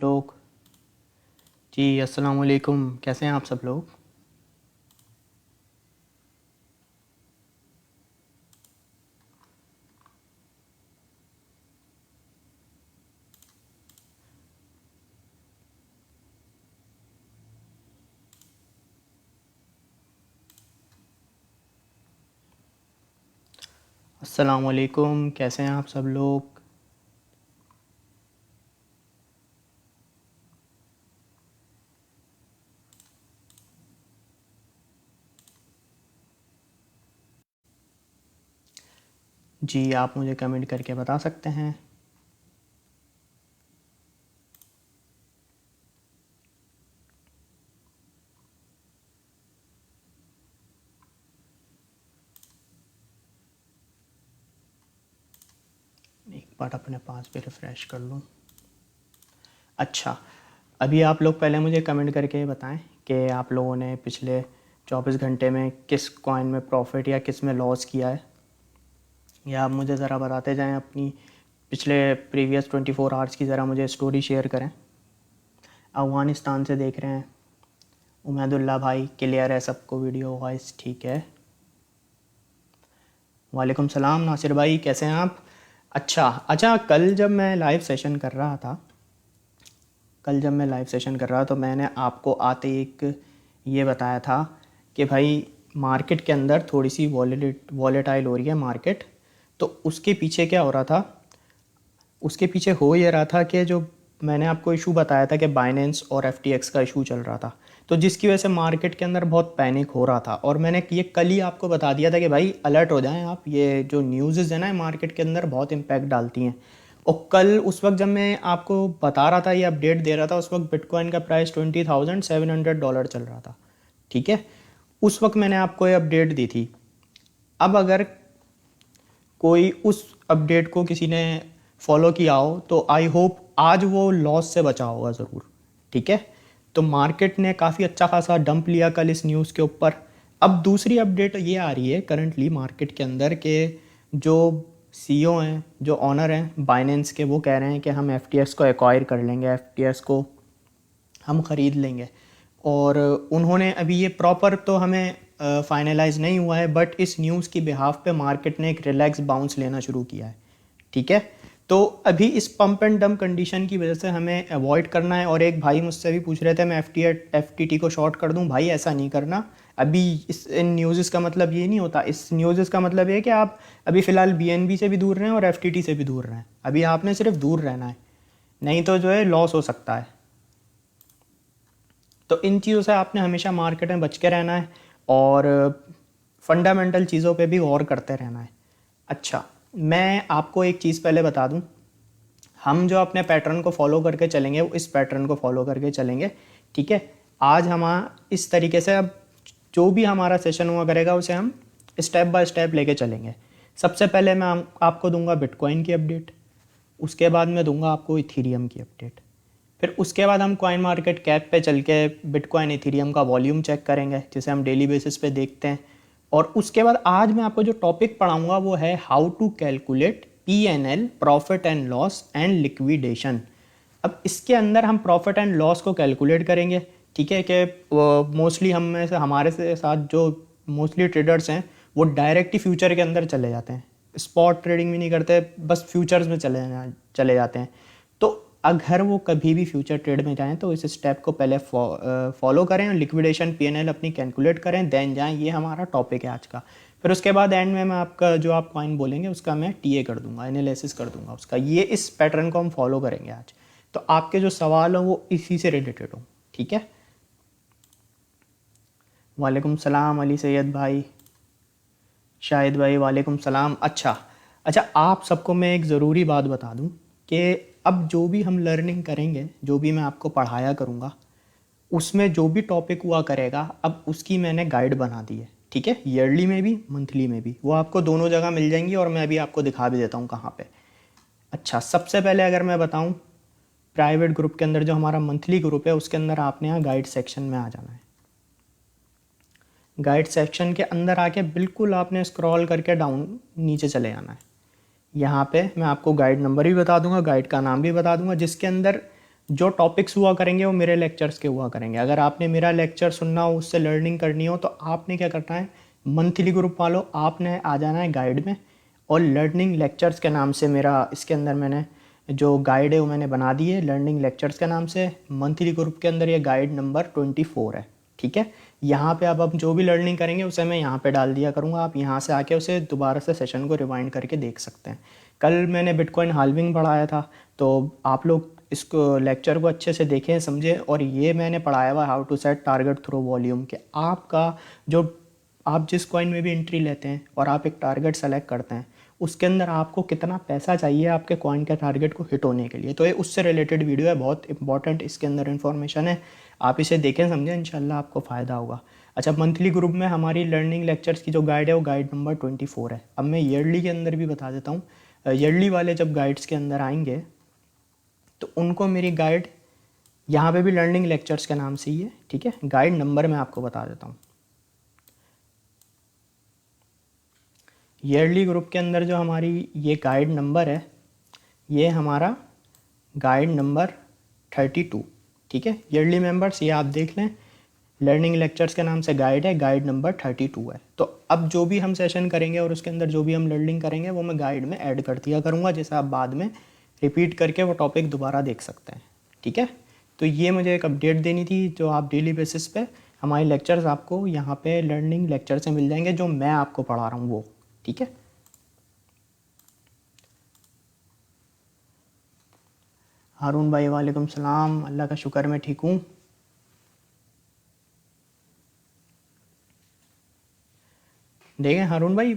लोग जी अस्सलाम वालेकुम, कैसे हैं आप सब लोग। अस्सलाम वालेकुम, कैसे हैं आप सब लोग। जी आप मुझे कमेंट करके बता सकते हैं। एक बार अपने पास भी रिफ़्रेश कर लूँ। अच्छा, अभी आप लोग पहले मुझे कमेंट करके बताएं कि आप लोगों ने पिछले 24 घंटे में किस कॉइन में प्रॉफिट या किस में लॉस किया है, या आप मुझे ज़रा बताते जाएं अपनी पिछले प्रीवियस 24 आवर्स की ज़रा मुझे स्टोरी शेयर करें। अफ़गानिस्तान से देख रहे हैं उमैदुल्ला भाई, क्लियर है सबको वीडियो वॉइस ठीक है। वालेकुम सलाम नासिर भाई, कैसे हैं आप। अच्छा, कल जब मैं लाइव सेशन कर रहा था तो मैंने आपको आते एक ये बताया था कि भाई मार्केट के अंदर थोड़ी सी वॉलेटाइल हो रही है मार्केट। तो उसके पीछे क्या हो रहा था, उसके पीछे हो ये रहा था कि जो मैंने आपको इशू बताया था कि बाइनेंस और एफटीएक्स का इशू चल रहा था, तो जिसकी वजह से मार्केट के अंदर बहुत पैनिक हो रहा था। और मैंने ये कल ही आपको बता दिया था कि भाई अलर्ट हो जाएं आप, ये जो न्यूज़ है ना मार्केट के अंदर बहुत इम्पैक्ट डालती हैं। और कल उस वक्त जब मैं आपको बता रहा था, ये अपडेट दे रहा था, उस वक्त बिटकॉइन का प्राइस $20,700 चल रहा था। ठीक है, उस वक्त मैंने आपको ये अपडेट दी थी। अब अगर कोई उस अपडेट को किसी ने फॉलो किया हो तो आई होप आज वो लॉस से बचा होगा ज़रूर। ठीक है, तो मार्केट ने काफ़ी अच्छा खासा डंप लिया कल इस न्यूज़ के ऊपर। अब दूसरी अपडेट ये आ रही है करंटली मार्केट के अंदर के जो सीईओ हैं, जो ऑनर हैं बाइनेंस के, वो कह रहे हैं कि हम एफटीएक्स को एक्वायर कर लेंगे, एफटीएक्स को हम ख़रीद लेंगे। और उन्होंने अभी ये प्रॉपर तो हमें फाइनलाइज नहीं हुआ है, बट इस न्यूज़ की बिहाफ पे मार्केट ने एक रिलैक्स बाउंस लेना शुरू किया है। ठीक है, तो अभी इस पंप एंड डंप कंडीशन की वजह से हमें अवॉइड करना है। और एक भाई मुझसे भी पूछ रहे थे मैं एफटीटी को शॉर्ट कर दूं, भाई ऐसा नहीं करना। अभी इन न्यूज़ का मतलब ये नहीं होता, इस न्यूज़ का मतलब ये है कि आप अभी फ़िलहाल बीएनबी से भी दूर रहें और एफटीटी से भी दूर रहें। अभी आपने सिर्फ दूर रहना है, नहीं तो जो है लॉस हो सकता है। तो इन चीज़ों से आपने हमेशा मार्केट में बच के रहना है और फंडामेंटल चीज़ों पे भी गौर करते रहना है। अच्छा, मैं आपको एक चीज़ पहले बता दूं, हम जो अपने पैटर्न को फॉलो करके चलेंगे वो इस पैटर्न को फॉलो करके चलेंगे। ठीक है, आज हम इस तरीके से अब जो भी हमारा सेशन हुआ करेगा उसे हम स्टेप बाय स्टेप लेके चलेंगे। सबसे पहले मैं आपको दूंगा बिटकॉइन की अपडेट, उसके बाद मैं दूंगा आपको इथीरियम की अपडेट, फिर उसके बाद हम कॉइन मार्केट कैप पे चल के बिटकॉइन इथीरियम का वॉल्यूम चेक करेंगे जिसे हम डेली बेसिस पे देखते हैं। और उसके बाद आज मैं आपको जो टॉपिक पढ़ाऊंगा वो है how to calculate PNL, profit and loss and liquidation. अब इसके अंदर हम प्रॉफिट एंड लॉस को कैलकुलेट करेंगे। ठीक है, कि मोस्टली हम में से हमारे से साथ जो मोस्टली ट्रेडर्स हैं वो डायरेक्ट ही फ्यूचर के अंदर चले जाते हैं, स्पॉट ट्रेडिंग भी नहीं करते, बस फ्यूचर्स में चले जाते हैं। तो अगर वो कभी भी फ्यूचर ट्रेड में जाएं तो इस स्टेप को पहले फॉलो करें और लिक्विडेशन पीएनएल अपनी कैलकुलेट करें, देन जाएं। ये हमारा टॉपिक है आज का। फिर उसके बाद एंड में मैं आपका जो आप कॉइन बोलेंगे उसका मैं टीए कर दूंगा, एनालिसिस कर दूंगा उसका। ये इस पैटर्न को हम फॉलो करेंगे आज। तो आपके जो सवाल हो वो इसी से रिलेटेड हो। ठीक है, वालेकुम सलाम अली सैयद भाई, शाहिद भाई वालेकुम सलाम। अच्छा, आप सबको मैं एक ज़रूरी बात बता दूं कि अब जो भी हम लर्निंग करेंगे, जो भी मैं आपको पढ़ाया करूँगा, उसमें जो भी टॉपिक हुआ करेगा अब उसकी मैंने गाइड बना दी है। ठीक है, ईयरली में भी मंथली में भी, वो आपको दोनों जगह मिल जाएंगी और मैं भी आपको दिखा भी देता हूँ कहाँ पे। अच्छा, सबसे पहले अगर मैं बताऊँ, प्राइवेट ग्रुप के अंदर जो हमारा मंथली ग्रुप है उसके अंदर आपने यहाँ गाइड सेक्शन में आ जाना है। गाइड सेक्शन के अंदर आके बिल्कुल आपने स्क्रॉल करके डाउन नीचे चले जाना है। यहाँ पे मैं आपको गाइड नंबर भी बता दूंगा, गाइड का नाम भी बता दूंगा, जिसके अंदर जो टॉपिक्स हुआ करेंगे वो मेरे लेक्चर्स के हुआ करेंगे। अगर आपने मेरा लेक्चर सुनना हो, उससे लर्निंग करनी हो, तो आपने क्या करना है, मंथली ग्रुप वालों आपने आ जाना है गाइड में, और लर्निंग लेक्चर्स के नाम से मेरा इसके अंदर मैंने जो गाइड है वो मैंने बना दी है लर्निंग लेक्चर्स के नाम से। मंथली ग्रुप के अंदर ये गाइड नंबर 24 है, ठीक है। यहाँ पे अब जो भी लर्निंग करेंगे उसे मैं यहाँ पे डाल दिया करूँगा, आप यहाँ से आके उसे दोबारा से सेशन को रिवाइंड करके देख सकते हैं। कल मैंने बिटकॉइन हाल्विंग पढ़ाया था, तो आप लोग इसको लेक्चर को अच्छे से देखें, समझें। और ये मैंने पढ़ाया हुआ how to set target through volume के, आपका जो आप जिस कॉइन में भी एंट्री लेते हैं और आप एक टारगेट सेलेक्ट करते हैं, उसके अंदर आपको कितना पैसा चाहिए आपके कॉइन के टारगेट को हिट होने के लिए। तो ये उससे रिलेटेड वीडियो है, बहुत इंपॉर्टेंट इसके अंदर इन्फॉर्मेशन है, आप इसे देखें, समझें, इंशाल्लाह आपको फ़ायदा होगा। अच्छा, मंथली ग्रुप में हमारी लर्निंग लेक्चर्स की जो गाइड है वो गाइड नंबर 24 है। अब मैं ईयरली के अंदर भी बता देता हूँ। ईयरली वाले जब गाइड्स के अंदर आएंगे तो उनको मेरी गाइड यहाँ पे भी लर्निंग लेक्चर्स के नाम से ही है, ठीक है। गाइड नंबर मैं आपको बता देता हूँ। ईयरली ग्रुप के अंदर जो हमारी ये गाइड नंबर है, ये हमारा गाइड नंबर 32, ठीक है। ईयरली मेंबर्स ये आप देख लें, लर्निंग लेक्चर्स के नाम से गाइड है, गाइड नंबर 32 है। तो अब जो भी हम सेशन करेंगे और उसके अंदर जो भी हम लर्निंग करेंगे वो मैं गाइड में ऐड कर दिया करूँगा, जैसे आप बाद में रिपीट करके वो टॉपिक दोबारा देख सकते हैं, ठीक है। तो ये मुझे एक अपडेट देनी थी, जो आप डेली बेसिस पे हमारे लेक्चर्स आपको यहाँ पे लर्निंग लेक्चर से मिल जाएंगे, जो मैं आपको पढ़ा रहा हूँ वो, ठीक है। हारून भाई वालेकुम सलाम, अल्लाह का शुक्र मैं ठीक हूँ। देखें हारून भाई,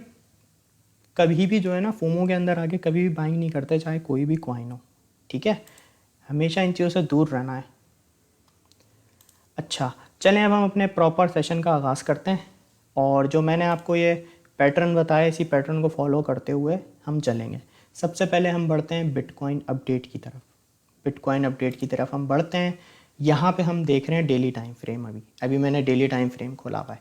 कभी भी जो है ना फोमो के अंदर आके कभी भी बाइंग नहीं करते, चाहे कोई भी कॉइन हो, ठीक है। हमेशा इन चीज़ों से दूर रहना है। अच्छा, चलें अब हम अपने प्रॉपर सेशन का आगाज़ करते हैं, और जो मैंने आपको ये पैटर्न बताया, इसी पैटर्न को फॉलो करते हुए हम चलेंगे। सबसे पहले हम बढ़ते हैं बिटकॉइन अपडेट की तरफ। बिटकॉइन अपडेट की तरफ हम बढ़ते हैं। यहाँ पे हम देख रहे हैं डेली टाइम फ्रेम। अभी मैंने डेली टाइम फ्रेम खोला हुआ है।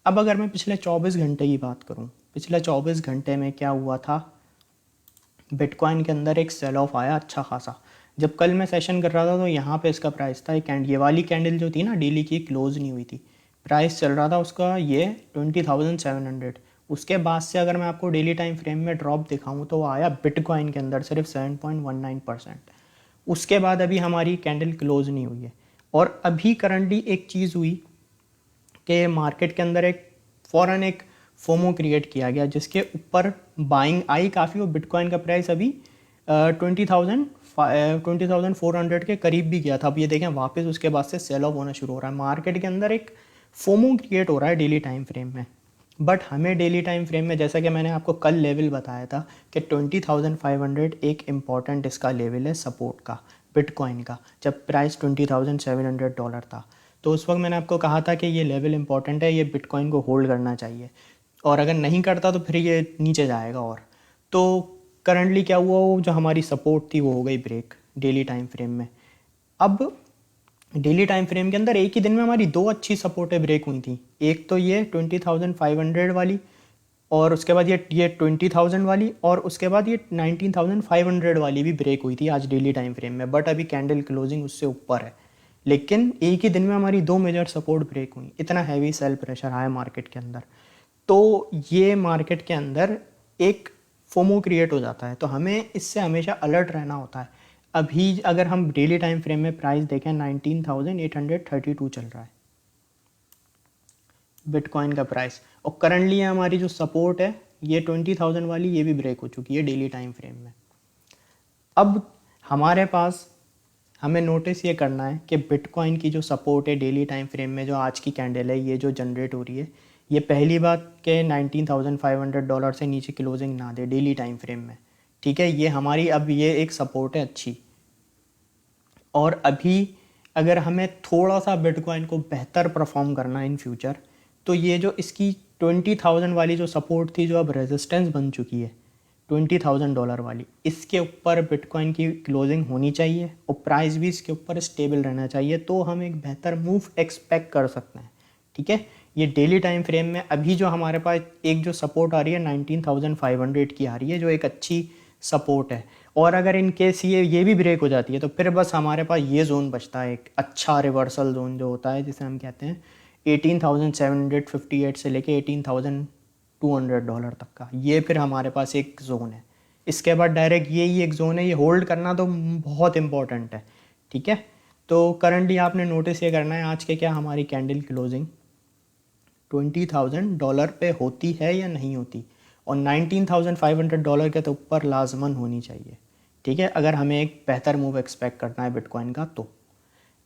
अब अगर मैं पिछले 24 घंटे की बात करूँ, पिछले 24 घंटे में क्या हुआ था, बिटकॉइन के अंदर एक सेल ऑफ आया अच्छा खासा। जब कल मैं सेशन कर रहा था तो यहाँ पे इसका प्राइस था, ये वाली कैंडल जो थी ना डेली की, क्लोज नहीं हुई थी, प्राइस चल रहा था उसका ये 20,700। उसके बाद से अगर मैं आपको डेली टाइम फ्रेम में ड्रॉप दिखाऊं तो वो आया बिटकॉइन के अंदर सिर्फ 7.19%। उसके बाद अभी हमारी कैंडल क्लोज नहीं हुई है। और अभी करंटली एक चीज़ हुई कि मार्केट के अंदर एक फ़ौरन एक फोमो क्रिएट किया गया, जिसके ऊपर बाइंग आई काफ़ी, और बिटकॉइन का प्राइस अभी 20,400 के करीब भी गया था। अब ये देखें वापस उसके बाद से सेल ऑफ होना शुरू हो रहा है। मार्केट के अंदर एक फोमो क्रिएट हो रहा है डेली टाइम फ्रेम में। बट हमें डेली टाइम फ्रेम में, जैसा कि मैंने आपको कल लेवल बताया था कि 20,500 एक इम्पॉर्टेंट इसका लेवल है सपोर्ट का, बिटकॉइन का। जब प्राइस $20,700 था तो उस वक्त मैंने आपको कहा था कि ये लेवल इंपॉर्टेंट है, ये बिटकॉइन को होल्ड करना चाहिए, और अगर नहीं करता तो फिर ये नीचे जाएगा। और तो करंटली क्या हुआ, वो जो हमारी सपोर्ट थी वो हो गई ब्रेक डेली टाइम फ्रेम में। अब डेली टाइम फ्रेम के अंदर एक ही दिन में हमारी दो अच्छी सपोर्टें ब्रेक हुई थी। एक तो ये 20,500 वाली, और उसके बाद ये 20,000 वाली, और उसके बाद ये 19,500 वाली भी ब्रेक हुई थी आज डेली टाइम फ्रेम में। बट अभी कैंडल क्लोजिंग उससे ऊपर है, लेकिन एक ही दिन में हमारी दो मेजर सपोर्ट ब्रेक हुई। इतना हैवी सेल प्रेशर आया मार्केट के अंदर, तो ये मार्केट के अंदर एक फोमो क्रिएट हो जाता है। तो हमें इससे हमेशा अलर्ट रहना होता है। अभी अगर हम डेली टाइम फ्रेम में प्राइस देखें, 19,832 चल रहा है बिटकॉइन का प्राइस, और करंटली हमारी जो सपोर्ट है ये 20,000 वाली, ये भी ब्रेक हो चुकी है डेली टाइम फ्रेम में। अब हमारे पास हमें नोटिस ये करना है कि बिटकॉइन की जो सपोर्ट है डेली टाइम फ्रेम में, जो आज की कैंडल है ये जो जनरेट हो रही है, ये पहली बात कि $19,500 से नीचे क्लोजिंग ना दे डेली टाइम फ्रेम में, ठीक है। ये हमारी अब ये एक सपोर्ट है अच्छी। और अभी अगर हमें थोड़ा सा बिटकॉइन को बेहतर परफॉर्म करना है इन फ्यूचर, तो ये जो इसकी 20,000 वाली जो सपोर्ट थी, जो अब रेजिस्टेंस बन चुकी है $20,000 वाली, इसके ऊपर बिटकॉइन की क्लोजिंग होनी चाहिए और प्राइस भी इसके ऊपर स्टेबल रहना चाहिए, तो हम एक बेहतर मूव एक्सपेक्ट कर सकते हैं, ठीक है। ये डेली टाइम फ्रेम में अभी जो हमारे पास एक जो सपोर्ट आ रही है 19,500 की आ रही है, जो एक अच्छी सपोर्ट है। और अगर इन केस ये भी ब्रेक हो जाती है तो फिर बस हमारे पास ये जोन बचता है, एक अच्छा रिवर्सल जोन जो होता है, जिसे हम कहते हैं 18,758 से लेके $18,200 तक का। ये फिर हमारे पास एक जोन है। इसके बाद डायरेक्ट यही एक जोन है, ये होल्ड करना तो बहुत इंपॉर्टेंट है, ठीक है। तो करंटली आपने नोटिस ये करना है आज के क्या हमारी कैंडल क्लोजिंग $20,000 पे होती है या नहीं होती, और $19,500 के तो ऊपर लाजमन होनी चाहिए, ठीक है, अगर हमें एक बेहतर मूव एक्सपेक्ट करना है बिटकॉइन का तो।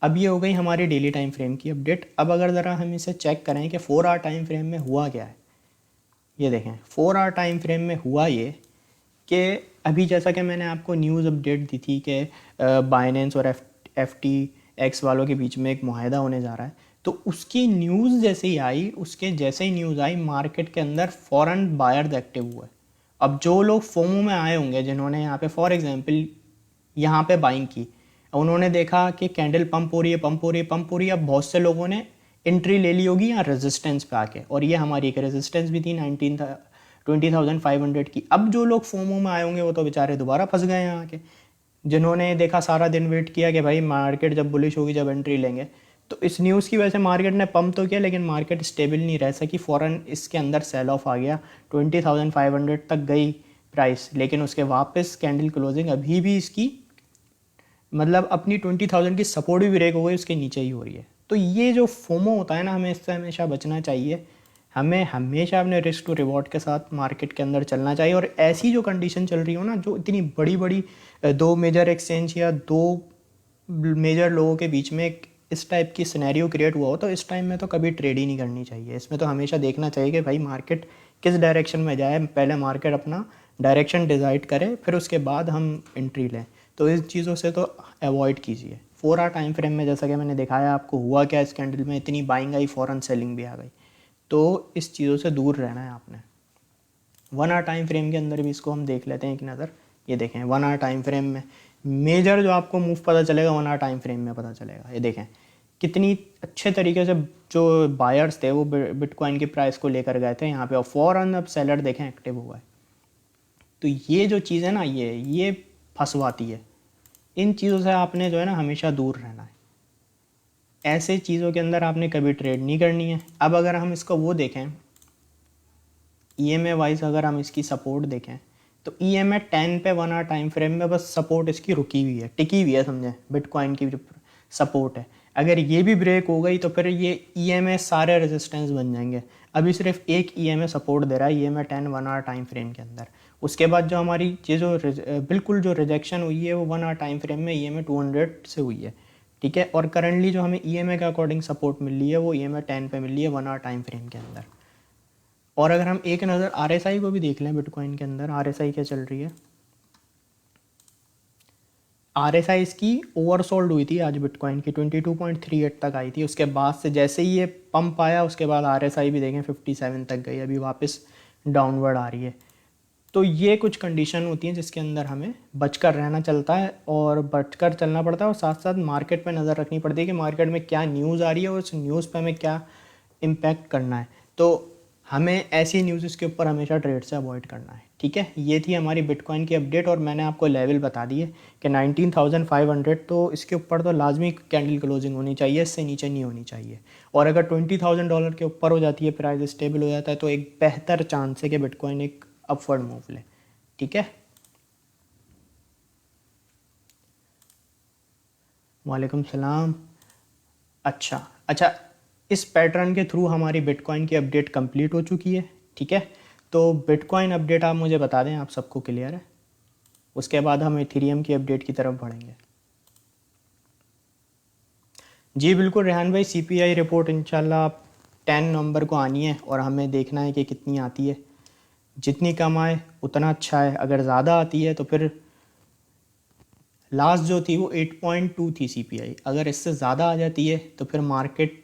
अब ये हो गई हमारी डेली टाइम फ्रेम की अपडेट। अब अगर ज़रा हम इसे चेक करें कि 4 आवर टाइम फ्रेम में हुआ क्या है, ये देखें 4 आवर टाइम फ्रेम में हुआ ये कि अभी जैसा कि मैंने आपको न्यूज़ अपडेट दी थी कि बाइनेंस और FTX वालों के बीच में एक मुआहदा होने जा रहा है, तो उसकी न्यूज़ जैसे ही आई, उसके जैसे ही न्यूज़ आई मार्केट के अंदर फ़ौरन बायर्स एक्टिव हुए। अब जो लोग फोमो में आए होंगे, जिन्होंने यहाँ पे फॉर एग्जांपल यहाँ पे बाइंग की, उन्होंने देखा कि कैंडल पंप हो रही है, पंप हो रही है, पंप हो रही है, अब बहुत से लोगों ने एंट्री ले ली होगी यहाँ रेजिस्टेंस पे आके, और ये हमारी एक रेजिस्टेंस भी थी 20,500 की। अब जो लोग फोमो में आए होंगे वो तो बेचारे दोबारा फंस गए यहाँ आके, जिन्होंने देखा सारा दिन वेट किया कि भाई मार्केट जब बुलिश होगी जब एंट्री लेंगे। तो इस न्यूज़ की वजह से मार्केट ने पंप तो किया, लेकिन मार्केट स्टेबल नहीं रह सकी, फ़ौरन इसके अंदर सेल ऑफ आ गया, 20,500 तक गई प्राइस, लेकिन उसके वापस कैंडल क्लोजिंग अभी भी इसकी मतलब अपनी 20,000 की सपोर्ट भी ब्रेक हो गई, उसके नीचे ही हो रही है। तो ये जो फोमो होता है ना, हमें इससे हमेशा बचना चाहिए। हमें हमेशा अपने रिस्क टू रिवॉर्ड के साथ मार्केट के अंदर चलना चाहिए, और ऐसी जो कंडीशन चल रही हो ना, जो इतनी बड़ी बड़ी दो मेजर एक्सचेंज या दो मेजर लोगों के बीच में एक इस टाइप की सिनेरियो क्रिएट हुआ हो, तो इस टाइम में तो कभी ट्रेड ही नहीं करनी चाहिए। इसमें तो हमेशा देखना चाहिए कि भाई मार्केट किस डायरेक्शन में जाए, पहले मार्केट अपना डायरेक्शन डिसाइड करे, फिर उसके बाद हम एंट्री लें। तो इस चीज़ों से तो अवॉइड कीजिए। 4 आवर टाइम फ्रेम में जैसा कि मैंने दिखाया आपको, हुआ क्या इस कैंडल में, इतनी बाइंग आई, फ़ौरन सेलिंग भी आ गई। तो इस चीज़ों से दूर रहना है आपने। 1 आवर टाइम फ्रेम के अंदर भी इसको हम देख लेते हैं एक नज़र। ये देखें 1 आवर टाइम फ्रेम में मेजर जो आपको मूव पता चलेगा 1 आवर टाइम फ्रेम में पता चलेगा। ये देखें कितनी अच्छे तरीके से जो बायर्स थे वो बिटकॉइन की प्राइस को लेकर गए थे यहाँ पे, और फ़ौरन अब सेलर देखें एक्टिव हुआ है। तो ये जो चीज़ है ना, ये फंसवाती है। इन चीज़ों से आपने जो है ना हमेशा दूर रहना है। ऐसे चीज़ों के अंदर आपने कभी ट्रेड नहीं करनी है। अब अगर हम इसको वो देखें EMA वाइज, अगर हम इसकी सपोर्ट देखें तो EMA 10 पे 1 आवर टाइम फ्रेम में बस सपोर्ट इसकी रुकी हुई है, टिकी हुई है, समझें बिटकॉइन की जो सपोर्ट है। अगर ये भी ब्रेक हो गई तो फिर ये EMA सारे रेजिस्टेंस बन जाएंगे। अभी सिर्फ एक EMA सपोर्ट दे रहा है, EMA 10 1 आवर टाइम फ्रेम के अंदर। उसके बाद जो हमारी ये जो बिल्कुल जो रिजेक्शन हुई है वो 1 आवर टाइम फ्रेम में EMA 200 से हुई है, ठीक है। और करंटली जो हमें EMA के अकॉर्डिंग सपोर्ट मिल रही है वो EMA 10 पे मिल रही है 1 आवर टाइम फ्रेम के अंदर। और अगर हम एक नज़र RSI को भी देख लें, बिटकॉइन के अंदर RSI क्या चल रही है। RSI इसकी ओवरसोल्ड हुई थी आज बिटकॉइन की, 22.38 तक आई थी। उसके बाद से जैसे ही ये पंप आया उसके बाद RSI भी देखें 57 तक गई, अभी वापस डाउनवर्ड आ रही है। तो ये कुछ कंडीशन होती हैं जिसके अंदर हमें बचकर रहना चलता है और बचकर चलना पड़ता है, और साथ साथ मार्केट पे नज़र रखनी पड़ती है कि मार्केट में क्या न्यूज़ आ रही है और उस न्यूज़ पे हमें क्या इम्पैक्ट करना है। तो हमें ऐसी न्यूज़ के ऊपर हमेशा ट्रेड से अवॉइड करना है, ठीक है। ये थी हमारी बिटकॉइन की अपडेट, और मैंने आपको लेवल बता दिए कि 19,500, तो इसके ऊपर तो लाजमी कैंडल क्लोजिंग होनी चाहिए, इससे नीचे नहीं होनी चाहिए। और अगर $20,000 के ऊपर हो जाती है, प्राइस स्टेबल हो जाता है, तो एक बेहतर चांस है कि बिटकॉइन एक अपवर्ड मूव ले, ठीक है। वालेकुम सलाम। अच्छा अच्छा, इस पैटर्न के थ्रू हमारी बिटकॉइन की अपडेट कंप्लीट हो चुकी है, ठीक है। तो बिटकॉइन अपडेट आप मुझे बता दें, आप सबको क्लियर है। उसके बाद हम इथेरियम की अपडेट की तरफ बढ़ेंगे। जी बिल्कुल रेहान भाई, CPI रिपोर्ट इंशाल्लाह 10 नवंबर को आनी है, और हमें देखना है कि कितनी आती है। जितनी कम आए उतना अच्छा है, अगर ज़्यादा आती है तो फिर लास्ट जो थी वो 8.2 थी CPI, अगर इससे ज़्यादा आ जाती है तो फिर मार्केट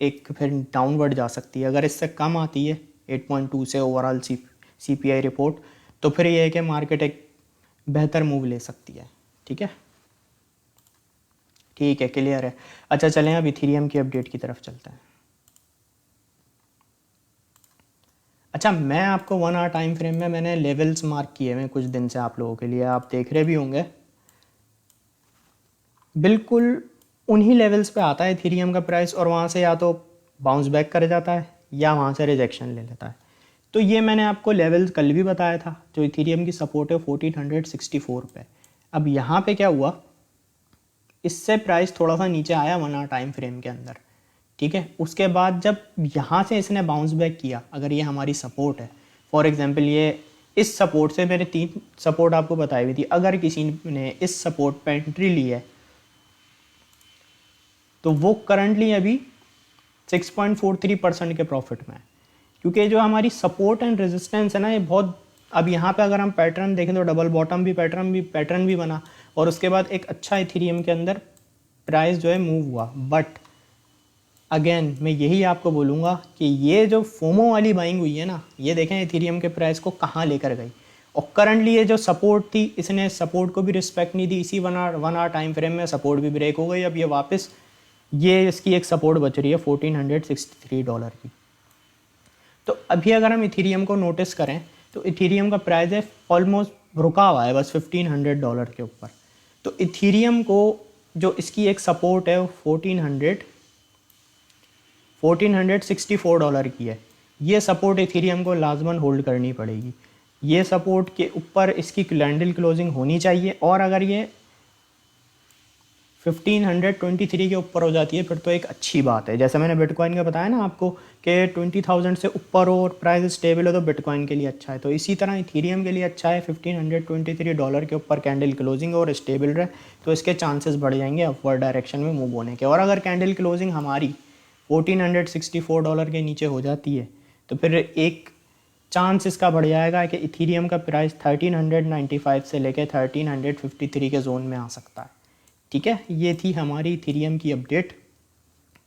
एक फिर डाउनवर्ड जा सकती है। अगर इससे कम आती है 8.2 से ओवरऑल CPI रिपोर्ट, तो फिर ये है कि मार्केट एक बेहतर मूव ले सकती है, ठीक है। ठीक है, क्लियर है। अच्छा चलें अब इथेरियम की अपडेट की तरफ चलते हैं। अच्छा, मैं आपको 1 आवर टाइम फ्रेम में मैंने लेवल्स मार्क किए हुए हैं कुछ दिन से आप लोगों के लिए, आप देख रहे भी होंगे। बिल्कुल उन्हीं लेवल्स पे आता है इथेरियम का प्राइस, और वहाँ से या तो बाउंस बैक कर जाता है या वहाँ से रिजेक्शन ले लेता है। तो ये मैंने आपको लेवल्स कल भी बताया था, जो इथेरियम की सपोर्ट है 1464 पे। अब यहाँ पे क्या हुआ, इससे प्राइस थोड़ा सा नीचे आया 1 आवर टाइम फ्रेम के अंदर, ठीक है। उसके बाद जब यहाँ से इसने बाउंस बैक किया, अगर ये हमारी सपोर्ट है, फॉर एग्जांपल ये इस सपोर्ट से, मैंने 3 सपोर्ट आपको बताई हुई थी, अगर किसी ने इस सपोर्ट पे एंट्री ली है तो वो करंटली अभी 6.43% के प्रॉफिट में है, क्योंकि जो हमारी सपोर्ट एंड रेजिस्टेंस है ना, ये बहुत, अब यहाँ पे अगर हम पैटर्न देखें तो डबल बॉटम भी पैटर्न भी बना, और उसके बाद एक अच्छा इथेरियम के अंदर प्राइस जो है मूव हुआ। बट अगेन मैं यही आपको बोलूँगा कि ये जो फोमो वाली बाइंग हुई है ना, ये देखें इथेरियम के प्राइस को कहाँ लेकर गई, और करंटली ये जो सपोर्ट थी, इसने सपोर्ट को भी रिस्पेक्ट नहीं दी, इसी 1 आवर टाइम फ्रेम में सपोर्ट भी ब्रेक हो गई। अब ये वापस, ये इसकी एक सपोर्ट बच रही है $1463 की। तो अभी अगर हम इथेरियम को नोटिस करें तो इथेरियम का प्राइस है ऑलमोस्ट रुका हुआ है बस $1500 के ऊपर। तो इथेरियम को जो इसकी एक सपोर्ट है वो $1464 की है। ये सपोर्ट इथेरियम को लाजमन होल्ड करनी पड़ेगी। ये सपोर्ट के ऊपर इसकी कैंडल क्लोजिंग होनी चाहिए, और अगर ये 1523 के ऊपर हो जाती है फिर तो एक अच्छी बात है। जैसे मैंने बिटकॉइन का बताया ना आपको कि 20,000 से ऊपर हो और प्राइस स्टेबल हो तो बिटकॉइन के लिए अच्छा है, तो इसी तरह इथेरियम के लिए अच्छा है। $1523 के ऊपर कैंडल क्लोजिंग और स्टेबल रहे तो इसके चांसेस बढ़ जाएंगे अपवर्ड डायरेक्शन में मूव होने के। और अगर कैंडल क्लोजिंग हमारी $1464 के नीचे हो जाती है तो फिर एक चांस इसका बढ़ जाएगा कि इथेरियम का प्राइस 1395 से लेकर 1353 के जोन में आ सकता है, ठीक है। ये थी हमारी इथेरियम की अपडेट।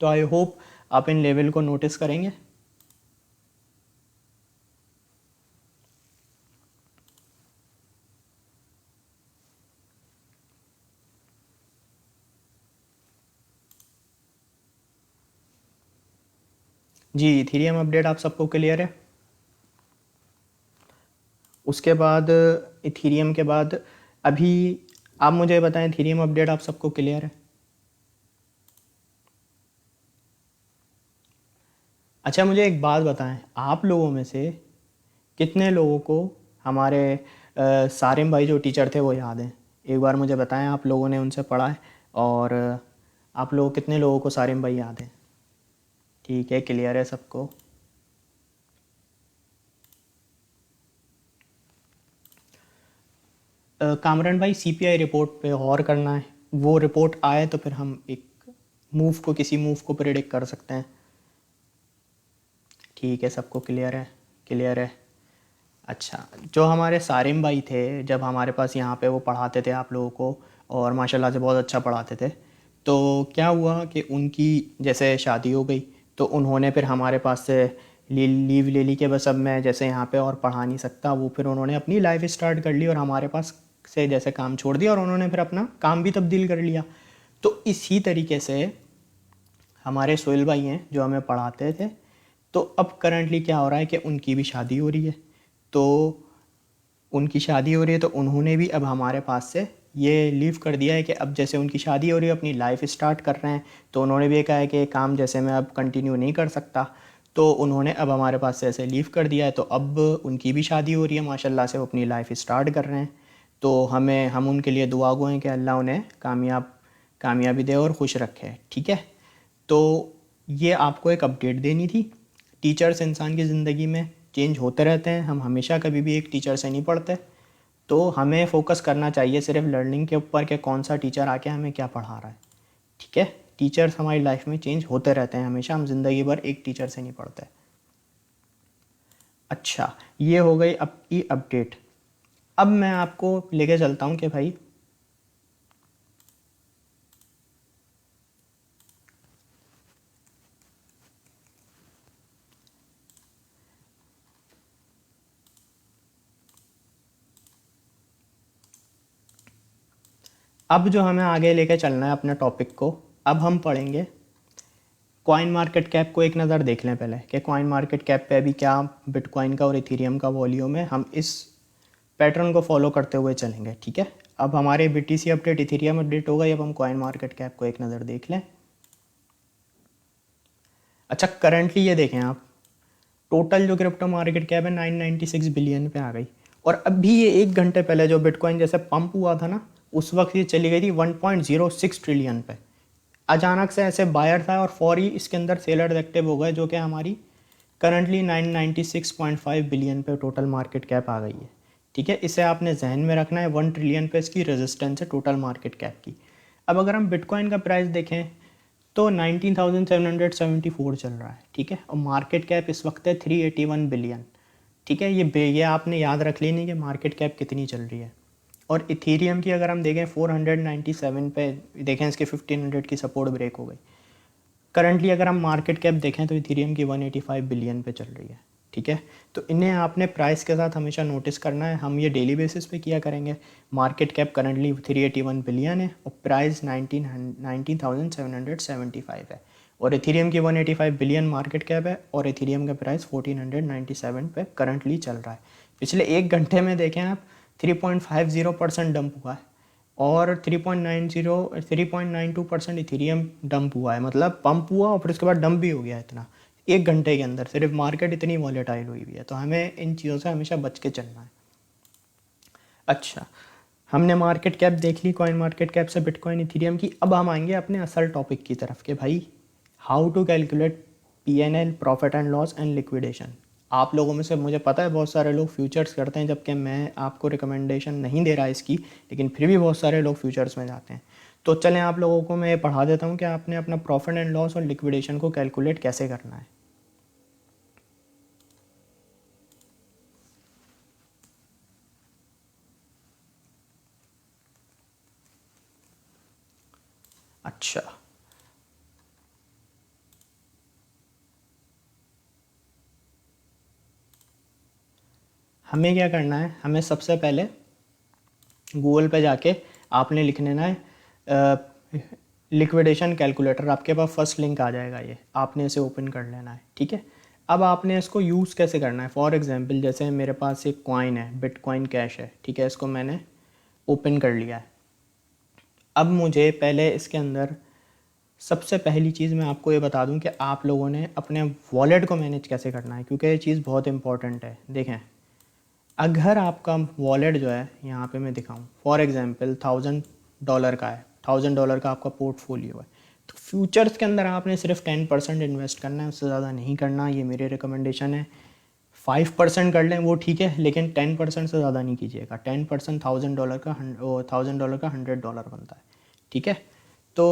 तो आई होप आप इन लेवल को नोटिस करेंगे। जी, इथेरियम अपडेट आप सबको क्लियर है। उसके बाद इथेरियम के बाद अभी आप मुझे बताएं, इथेरियम अपडेट आप सबको क्लियर है। अच्छा, मुझे एक बात बताएं, आप लोगों में से कितने लोगों को हमारे सारिम भाई जो टीचर थे वो याद हैं? एक बार मुझे बताएं, आप लोगों ने उनसे पढ़ा है, और आप लोग कितने लोगों को सारिम भाई याद हैं? ठीक है, क्लियर है सबको। कामरान भाई, सीपीआई रिपोर्ट पे गौर करना है, वो रिपोर्ट आए तो फिर हम एक मूव को, किसी मूव को प्रेडिक्ट कर सकते हैं। ठीक है, सबको क्लियर है, क्लियर है। अच्छा, जो हमारे सारिम भाई थे जब हमारे पास यहाँ पे वो पढ़ाते थे आप लोगों को, और माशाल्लाह से बहुत अच्छा पढ़ाते थे, तो क्या हुआ कि उनकी जैसे शादी हो गई तो उन्होंने फिर हमारे पास से लीव ले ली कि बस अब मैं जैसे यहाँ पे और पढ़ा नहीं सकता। वो फिर उन्होंने अपनी लाइफ स्टार्ट कर ली और हमारे पास से जैसे काम छोड़ दिया, और उन्होंने फिर अपना काम भी तब्दील कर लिया। तो इसी तरीके से हमारे सोहेल भाई हैं जो हमें पढ़ाते थे, तो अब करंटली क्या हो रहा है कि उनकी भी शादी हो रही है। तो उनकी शादी हो रही है तो उन्होंने भी अब हमारे पास से ये लीव कर दिया है कि अब जैसे उनकी शादी हो रही है, अपनी लाइफ स्टार्ट कर रहे हैं, तो उन्होंने भी ये कहा है कि काम जैसे मैं अब कंटिन्यू नहीं कर सकता, तो उन्होंने अब हमारे पास से ऐसे लीव कर दिया है। तो अब उनकी भी शादी हो रही है माशाल्लाह से, वो अपनी लाइफ स्टार्ट कर रहे हैं। तो हम उनके लिए दुआ गो हैं कि अल्लाह उन्हें कामयाबी दे और खुश रखे, ठीक है। तो ये आपको एक अपडेट देनी थी। टीचर्स इंसान की ज़िंदगी में चेंज होते रहते हैं, हम हमेशा कभी भी एक टीचर से नहीं पढ़ते, तो हमें फोकस करना चाहिए सिर्फ लर्निंग के ऊपर कि कौन सा टीचर आके हमें क्या पढ़ा रहा है, ठीक है। टीचर्स हमारी लाइफ में चेंज होते रहते हैं हमेशा, हम ज़िंदगी भर एक टीचर से नहीं पढ़ते। अच्छा, ये हो गई अब की अपडेट। अब मैं आपको लेके चलता हूँ कि भाई अब जो हमें आगे लेके चलना है अपने टॉपिक को, अब हम पढ़ेंगे कॉइन मार्केट कैप को एक नज़र देख लें पहले कि कॉइन मार्केट कैप पे अभी क्या बिटकॉइन का और इथेरियम का वॉल्यूम है। हम इस पैटर्न को फॉलो करते हुए चलेंगे, ठीक है। अब हमारे BTC अपडेट, इथेरियम अपडेट हो गई। अब हम कॉइन मार्केट कैप को एक नज़र देख लें। अच्छा, करंटली ये देखें आप, टोटल जो क्रिप्टो मार्केट कैप है 996 बिलियन पे आ गई। और अभी ये 1 घंटे पहले जो बिटकॉइन जैसे पंप हुआ था ना, उस वक्त ये चली गई थी 1.06 ट्रिलियन पे। अचानक से ऐसे बायर था और फौरी इसके अंदर सेलर एक्टिव हो गए, जो कि हमारी करंटली 996.5 बिलियन पे टोटल मार्केट कैप आ गई है, ठीक है। इसे आपने जहन में रखना है। 1 ट्रिलियन पे इसकी रेजिस्टेंस है टोटल मार्केट कैप की। अब अगर हम बिटकॉइन का प्राइस देखें तो 19,774 चल रहा है, ठीक है। और मार्केट कैप इस वक्त है 381 बिलियन, ठीक है। ये आपने याद रख लेनी कि मार्केट कैप कितनी चल रही है। और इथेरियम की अगर हम देखें 497 पे देखें, इसके 1500 की सपोर्ट ब्रेक हो गई। करंटली अगर हम मार्केट कैप देखें तो इथेरियम की 185 बिलियन पे चल रही है, ठीक है। तो इन्हें आपने प्राइस के साथ हमेशा नोटिस करना है। हम ये डेली बेसिस पे किया करेंगे। मार्केट कैप करंटली 381 बिलियन है और प्राइस 19,775 है। और इथेरियम की 185 बिलियन मार्केट कैप है और इथेरियम का प्राइस 1497 पे करंटली चल रहा है। पिछले 1 घंटे में देखें आप, 3.50% डंप हुआ है और 3.92% इथेरियम डंप हुआ है। मतलब पंप हुआ और फिर उसके बाद डंप भी हो गया इतना 1 घंटे के अंदर। सिर्फ मार्केट इतनी वॉलेटाइल हुई हुई है, तो हमें इन चीज़ों से हमेशा बच के चलना है। अच्छा, हमने मार्केट कैप देख ली कॉइन मार्केट कैप से बिटकॉइन इथेरियम की। अब हम आएंगे अपने असल टॉपिक की तरफ कि भाई how to calculate PNL, profit and loss and liquidation. आप लोगों में से मुझे पता है बहुत सारे लोग फ्यूचर्स करते हैं, जबकि मैं आपको रिकमेंडेशन नहीं दे रहा इसकी, लेकिन फिर भी बहुत सारे लोग फ्यूचर्स में जाते हैं। तो चलें आप लोगों को मैं पढ़ा देता हूँ कि आपने अपना प्रॉफिट एंड लॉस और लिक्विडेशन को कैलकुलेट कैसे करना है। अच्छा, हमें क्या करना है, हमें सबसे पहले गूगल पे जाके आपने लिख लेना है लिक्विडेशन कैलकुलेटर। आपके पास फर्स्ट लिंक आ जाएगा, ये आपने इसे ओपन कर लेना है, ठीक है। अब आपने इसको यूज़ कैसे करना है। फॉर एग्जांपल जैसे मेरे पास एक कॉइन है, बिटकॉइन कैश है, ठीक है। इसको मैंने ओपन कर लिया है। अब मुझे पहले इसके अंदर सबसे पहली चीज़ मैं आपको ये बता दूं कि आप लोगों ने अपने वॉलेट को मैनेज कैसे करना है, क्योंकि ये चीज़ बहुत इंपॉर्टेंट है। देखें, अगर आपका वॉलेट जो है, यहाँ पे मैं दिखाऊं, फॉर एग्जांपल $1000 का है, $1000 का आपका पोर्टफोलियो है, तो फ्यूचर्स के अंदर आपने सिर्फ 10% इन्वेस्ट करना है, उससे ज़्यादा नहीं करना। ये मेरे रिकमेंडेशन है। 5% कर लें वो ठीक है, लेकिन 10% से ज़्यादा नहीं कीजिएगा। 10% $1000 का $100 बनता है, ठीक है। तो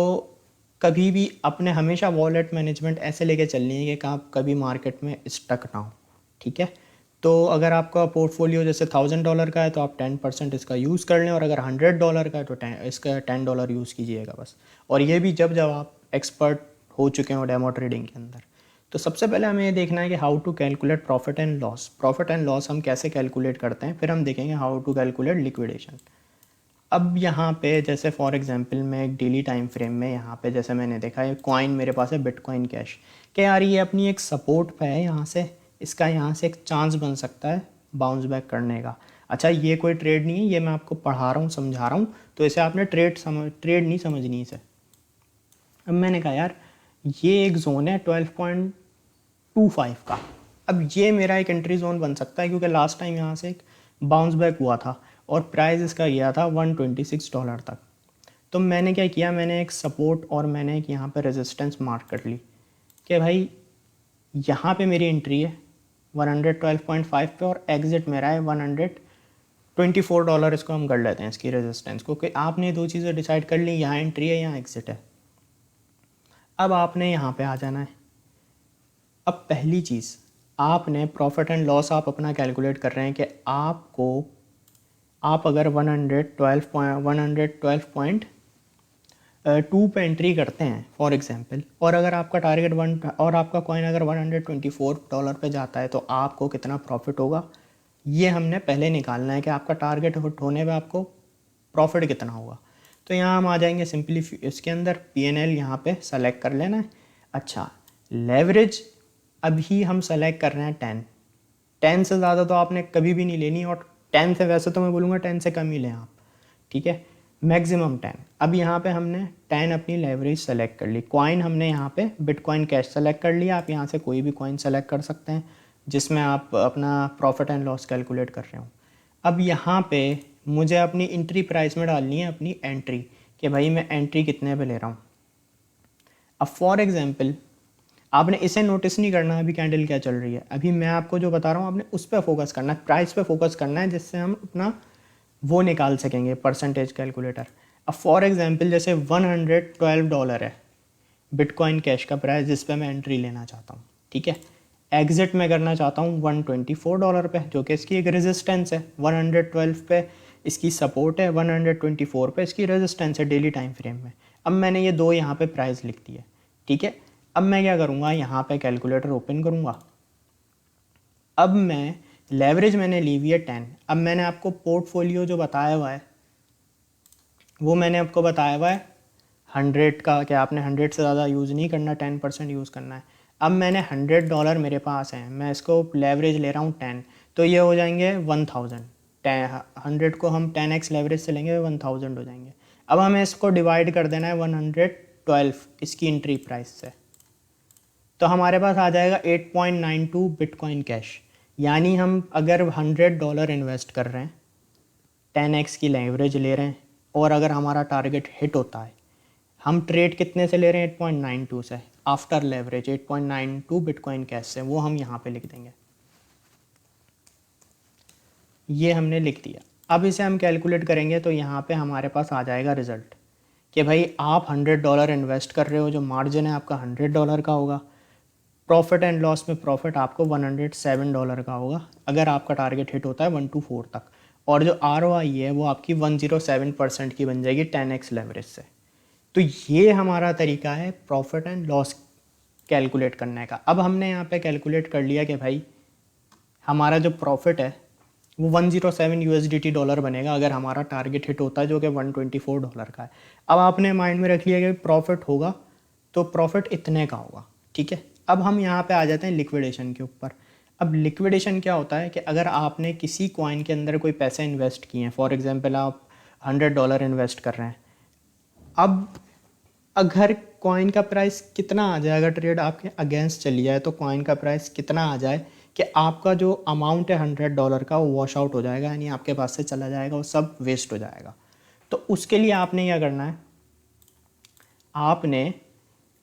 कभी भी अपने हमेशा वॉलेट मैनेजमेंट ऐसे लेके चलनी है कि आप कभी मार्केट में स्टक ना हो, ठीक है। तो अगर आपका पोर्टफोलियो जैसे $1000 का है तो आप 10% इसका यूज़ कर लें, और अगर $100 का है तो इसका $10 यूज़ कीजिएगा बस। और ये भी जब जब आप एक्सपर्ट हो चुके हो डेमो ट्रेडिंग के अंदर। तो सबसे पहले हमें ये देखना है कि how to calculate profit and loss. Profit and loss हम कैसे कैलकुलेट करते हैं, फिर हम देखेंगे हाउ टू कैलकुलेट लिक्विडेशन। अब यहाँ पे जैसे फॉर एग्जांपल मैं एक डेली टाइम फ्रेम में यहाँ पे जैसे मैंने देखा है कॉइन मेरे पास है बिटकॉइन कैश, कि यार ये अपनी एक सपोर्ट पे है, यहाँ से इसका यहाँ से एक चांस बन सकता है बाउंस बैक करने का। अच्छा, ये कोई ट्रेड नहीं है, ये मैं आपको पढ़ा रहा हूँ, समझा रहा हूँ, तो इसे आपने ट्रेड नहीं समझनी इसे। अब मैंने कहा यार ये एक जोन है 12.25 का। अब ये मेरा एक एंट्री जोन बन सकता है, क्योंकि लास्ट टाइम यहाँ से एक बाउंस बैक हुआ था और प्राइस इसका गया था $126 तक। तो मैंने क्या किया, मैंने एक सपोर्ट और मैंने एक यहाँ पे रेजिस्टेंस मार्क कर ली कि भाई यहाँ पे मेरी एंट्री है 112.5 पे और एग्ज़िट मेरा है $124। इसको हम कर लेते हैं इसकी रेजिस्टेंस को, कि आपने दो चीज़ें डिसाइड कर ली, यहाँ एंट्री है यहाँ एग्ज़िट है। अब आपने यहाँ पे आ जाना है। अब पहली चीज़, आपने प्रॉफिट एंड लॉस आप अपना कैलकुलेट कर रहे हैं कि आप अगर 112.2 पे एंट्री करते हैं फॉर एग्जांपल, और अगर आपका टारगेट और आपका कॉइन अगर $124 पे जाता है तो आपको कितना प्रॉफिट होगा, ये हमने पहले निकालना है कि आपका टारगेट हिट होने पे आपको प्रॉफिट कितना होगा। तो यहाँ हम आ जाएंगे सिंपली इसके अंदर PNL यहाँ पे सेलेक्ट कर लेना है। अच्छा, लेवरेज अभी हम सेलेक्ट कर रहे हैं 10 से ज़्यादा तो आपने कभी भी नहीं लेनी, और 10 से वैसे तो मैं बोलूँगा 10 से कम ही लें आप, ठीक है, मैक्सिमम 10। अब यहाँ पे हमने 10 अपनी लेवरेज सेलेक्ट कर ली। कॉइन हमने यहाँ पे बिटकॉइन कैश सेलेक्ट कर लिया। आप यहाँ से कोई भी कॉइन सेलेक्ट कर सकते हैं जिसमें आप अपना प्रॉफिट एंड लॉस कैलकुलेट कर रहे हो। अब यहाँ पे मुझे अपनी एंट्री प्राइस में डालनी है अपनी एंट्री, कि भाई मैं एंट्री कितने पे ले रहा हूँ। अब फॉर एग्जांपल आपने इसे नोटिस नहीं करना अभी कैंडल क्या चल रही है, अभी मैं आपको जो बता रहा हूँ आपने उस पर फोकस करना है, प्राइस पे फोकस करना है, जिससे हम अपना वो निकाल सकेंगे परसेंटेज कैलकुलेटर। अब फॉर एग्जांपल जैसे $112 है बिटकॉइन कैश का प्राइस जिस पे मैं एंट्री लेना चाहता हूँ, ठीक है। एग्जिट मैं करना चाहता हूँ $124 पे, जो कि इसकी एक रेजिस्टेंस है। 112 पे इसकी सपोर्ट है, 124 पे इसकी रेजिस्टेंस है डेली टाइम फ्रेम में। अब मैंने ये दो यहाँ पे प्राइस लिख दी है, ठीक है। अब मैं क्या करूँगा, यहाँ पे कैलकुलेटर ओपन करूँगा। अब मैं लेवरेज मैंने ली हुई है 10। अब मैंने आपको पोर्टफोलियो जो बताया हुआ है वो मैंने आपको बताया हुआ है 100 का, कि आपने 100 से ज़्यादा यूज़ नहीं करना, 10% यूज़ करना है। अब मैंने $100 मेरे पास हैं, मैं इसको लेवरेज ले रहा हूँ 10, तो ये हो जाएंगे 1000। 100 को हम 10x लेवरेज से लेंगे 1000 हो जाएंगे। अब हमें इसको डिवाइड कर देना है 112 इसकी एंट्री प्राइस से, तो हमारे पास आ जाएगा 8.92 बिटकॉइन कैश। यानी हम अगर $100 इन्वेस्ट कर रहे हैं, 10x की लेवरेज ले रहे हैं, और अगर हमारा टारगेट हिट होता है, हम ट्रेड कितने से ले रहे हैं 8.92 से, आफ्टर लेवरेज 8.92 बिटकॉइन कैश से, वो हम यहाँ पे लिख देंगे। ये हमने लिख दिया। अब इसे हम कैलकुलेट करेंगे तो यहाँ पे हमारे पास आ जाएगा रिजल्ट, कि भाई आप $100 इन्वेस्ट कर रहे हो, जो मार्जिन है आपका $100 का होगा, प्रॉफिट एंड लॉस में प्रॉफिट आपको $107 का होगा अगर आपका टारगेट हिट होता है 1 to 4 तक, और जो ROI है वो आपकी 107% की बन जाएगी 10x लेवरेज से। तो ये हमारा तरीका है प्रॉफिट एंड लॉस कैलकुलेट करने का। अब हमने यहाँ पे कैलकुलेट कर लिया कि भाई हमारा जो प्रॉफिट है वो 107 USDT डॉलर बनेगा अगर हमारा टारगेट हिट होता है, जो कि $124 का है। अब आपने माइंड में रख लिया कि प्रॉफिट होगा तो प्रॉफिट इतने का होगा, ठीक है। अब हम यहाँ पे आ जाते हैं लिक्विडेशन के ऊपर। अब लिक्विडेशन क्या होता है कि अगर आपने किसी कॉइन के अंदर कोई पैसे इन्वेस्ट किए हैं, फॉर एग्जांपल आप $100 इन्वेस्ट कर रहे हैं, अब अगर कॉइन का प्राइस कितना आ जाए, अगर ट्रेड आपके अगेंस्ट चली जाए तो कॉइन का प्राइस कितना आ जाए कि आपका जो अमाउंट है $100 का वो वॉश आउट हो जाएगा, यानी आपके पास से चला जाएगा, वो सब वेस्ट हो जाएगा। तो उसके लिए आपने क्या करना है, आपने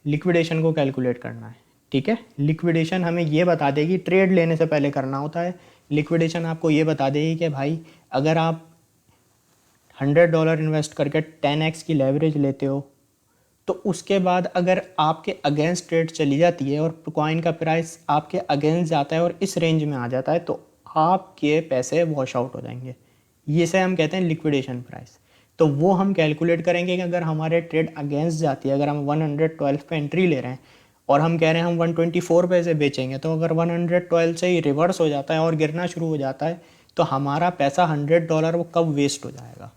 लिक्विडेशन को कैलकुलेट करना है, ठीक है। लिक्विडेशन हमें ये बता देगी, ट्रेड लेने से पहले करना होता है। लिक्विडेशन आपको ये बता देगी कि भाई अगर आप $100 इन्वेस्ट करके 10x की लेवरेज लेते हो, तो उसके बाद अगर आपके अगेंस्ट ट्रेड चली जाती है और कॉइन का प्राइस आपके अगेंस्ट जाता है और इस रेंज में आ जाता है, तो आपके पैसे वॉश आउट हो जाएंगे। ये से हम कहते हैं लिक्विडेशन प्राइस। तो वो हम कैलकुलेट करेंगे कि अगर हमारे ट्रेड अगेंस्ट जाती है, अगर हम 112 पे एंट्री ले रहे हैं और हम कह रहे हैं हम 124 पे से बेचेंगे, तो अगर 112 से ही रिवर्स हो जाता है और गिरना शुरू हो जाता है, तो हमारा पैसा $100 वो कब वेस्ट हो जाएगा।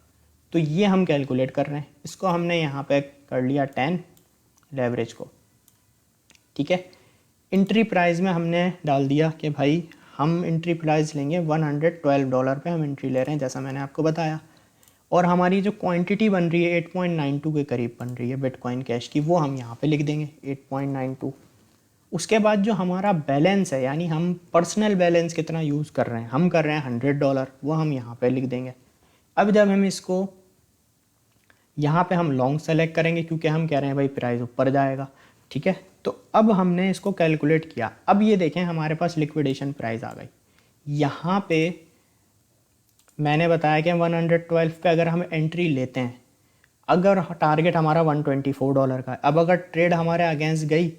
तो ये हम कैलकुलेट कर रहे हैं। इसको हमने यहाँ पे कर लिया 10 लेवरेज को, ठीक है। एंट्री प्राइस में हमने डाल दिया कि भाई हम एंट्री प्राइस लेंगे $112 पे हम एंट्री ले रहे हैं, जैसा मैंने आपको बताया। और हमारी जो क्वांटिटी बन रही है 8.92 के करीब बन रही है बिटकॉइन कैश की, वो हम यहाँ पे लिख देंगे 8.92। उसके बाद जो हमारा बैलेंस है, यानी हम पर्सनल बैलेंस कितना यूज़ कर रहे हैं, हम कर रहे हैं $100, वो हम यहाँ पे लिख देंगे। अब जब हम इसको यहाँ पे हम लॉन्ग सेलेक्ट करेंगे क्योंकि हम कह रहे हैं भाई प्राइस ऊपर जाएगा, ठीक है। तो अब हमने इसको कैलकुलेट किया। अब ये देखें हमारे पास लिक्विडेशन प्राइस आ गई। यहाँ पे मैंने बताया कि 112 पे अगर हम एंट्री लेते हैं, अगर टारगेट हमारा $124 का है, अब अगर ट्रेड हमारे अगेंस्ट गई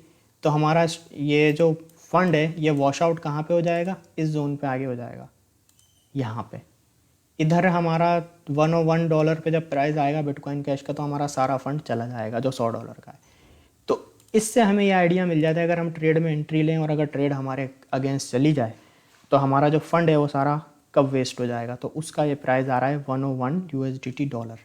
तो हमारा ये जो फंड है ये वॉश आउट कहाँ पे हो जाएगा, इस जोन पे आगे हो जाएगा, यहाँ पे। इधर हमारा $101 पे जब प्राइस आएगा बिटकॉइन कैश का, तो हमारा सारा फंड चला जाएगा जो $100 का है। तो इससे हमें ये आइडिया मिल जाता है अगर हम ट्रेड में एंट्री लें और अगर ट्रेड हमारे अगेंस्ट चली जाए तो हमारा जो फंड है वो सारा कब वेस्ट हो जाएगा। तो उसका ये प्राइस आ रहा है 101 USDT डॉलर।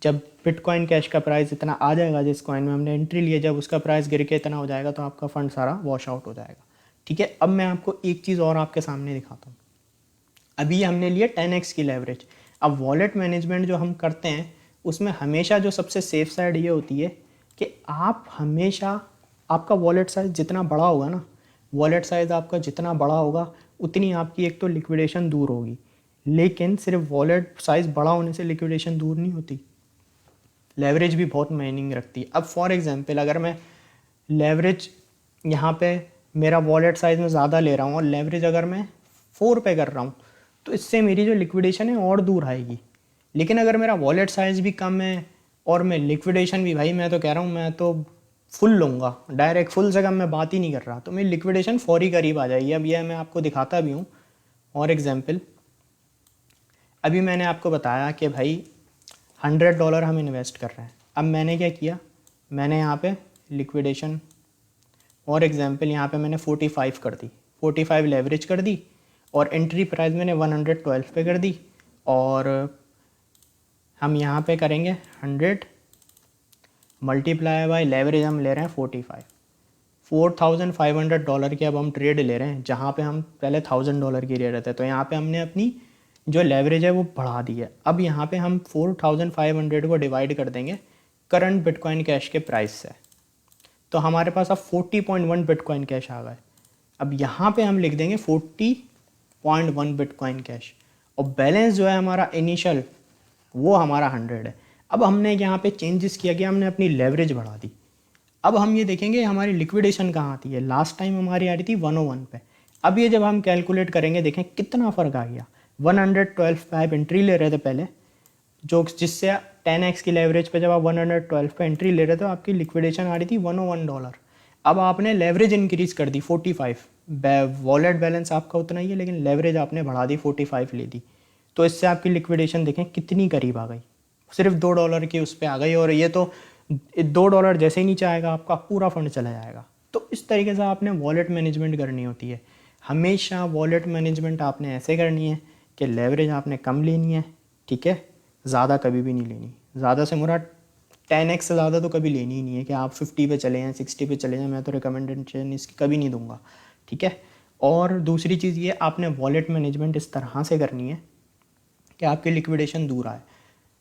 जब बिटकॉइन कैश का प्राइस इतना आ जाएगा, जिस कॉइन में हमने एंट्री लिया, जब उसका प्राइस गिर के इतना हो जाएगा तो आपका फंड सारा वॉश आउट हो जाएगा। ठीक है, अब मैं आपको एक चीज़ और आपके सामने दिखाता हूँ। अभी हमने लिया 10x की लेवरेज। अब वॉलेट मैनेजमेंट जो हम करते हैं उसमें हमेशा जो सबसे सेफ साइड ये होती है कि आप हमेशा, आपका वॉलेट साइज़ जितना बड़ा होगा ना, वॉलेट साइज़ आपका जितना बड़ा होगा उतनी आपकी एक तो लिक्विडेशन दूर होगी। लेकिन सिर्फ वॉलेट साइज़ बड़ा होने से लिक्विडेशन दूर नहीं होती, लेवरेज भी बहुत मीनिंग रखती है। अब फॉर एग्जांपल अगर मैं लेवरेज यहाँ पे मेरा वॉलेट साइज़ में ज़्यादा ले रहा हूँ और लेवरेज अगर मैं 4 पे कर रहा हूँ तो इससे मेरी जो लिक्विडेशन है और दूर आएगी। लेकिन अगर मेरा वॉलेट साइज़ भी कम है और मैं लिक्विडेशन भी, भाई मैं तो कह रहा हूँ मैं तो फुल लूँगा, डायरेक्ट फुल से कम मैं बात ही नहीं कर रहा, तो मेरी लिक्विडेशन फौरी करीब आ जाएगी। अब यह मैं आपको दिखाता भी हूँ और एग्जाम्पल। अभी मैंने आपको बताया कि भाई $100 हम इन्वेस्ट कर रहे हैं। अब मैंने क्या किया, मैंने यहाँ पे लिक्विडेशन और एग्जांपल यहाँ पे मैंने 45 कर दी, 45 लेवरेज कर दी और एंट्री प्राइस मैंने 112 पे कर दी। और हम यहाँ पे करेंगे 100 मल्टीप्लाई बाय लेवरेज हम ले रहे हैं 45, $4,500 की अब हम ट्रेड ले रहे हैं, जहाँ पे हम पहले $1,000 की ले रहे थे। तो यहाँ पे हमने अपनी जो लेवरेज है वो बढ़ा दी है। अब यहाँ पे हम 4,500 को डिवाइड कर देंगे करंट बिटकॉइन कैश के प्राइस से, तो हमारे पास अब 40.1 बिटकॉइन कैश आ गए। अब यहाँ पे हम लिख देंगे 40.1 बिटकॉइन कैश और बैलेंस जो है हमारा इनिशियल वो हमारा 100 है। अब हमने यहाँ पे चेंजेस किया कि हमने अपनी लेवरेज बढ़ा दी। अब हम ये देखेंगे हमारी लिक्विडेशन कहाँ आती है। लास्ट टाइम हमारी आ रही थी 101 पे। अब ये जब हम कैलकुलेट करेंगे देखें कितना फ़र्क आ गया। 112 पे आप एंट्री ले रहे थे पहले, जो जिससे 10x की लेवरेज पे जब आप 112 पे एंट्री ले रहे थे आपकी लिक्विडेशन आ रही थी $101। अब आपने लेवरेज इंक्रीज़ कर दी 45, वॉलेट बैलेंस आपका उतना ही है लेकिन लेवरेज आपने बढ़ा दी 45 ले दी, तो इससे आपकी लिक्विडेशन देखें कितनी करीब आ गई, सिर्फ $2 की उस पर आ गई। और ये तो $2 जैसे ही नीचे आएगा आपका पूरा फंड चला जाएगा। तो इस तरीके से आपने वॉलेट मैनेजमेंट करनी होती है। हमेशा वॉलेट मैनेजमेंट आपने ऐसे करनी है कि लेवरेज आपने कम लेनी है, ठीक है, ज़्यादा कभी भी नहीं लेनी। ज़्यादा से मुराद 10x से ज़्यादा तो कभी लेनी ही नहीं है कि आप 50 पे चले जाएँ, 60 पे चले जाएँ, मैं तो रिकमेंडेशन इसकी कभी नहीं दूंगा, ठीक है। और दूसरी चीज़ ये, आपने वॉलेट मैनेजमेंट इस तरह से करनी है कि आपकी लिक्विडेशन दूर आए।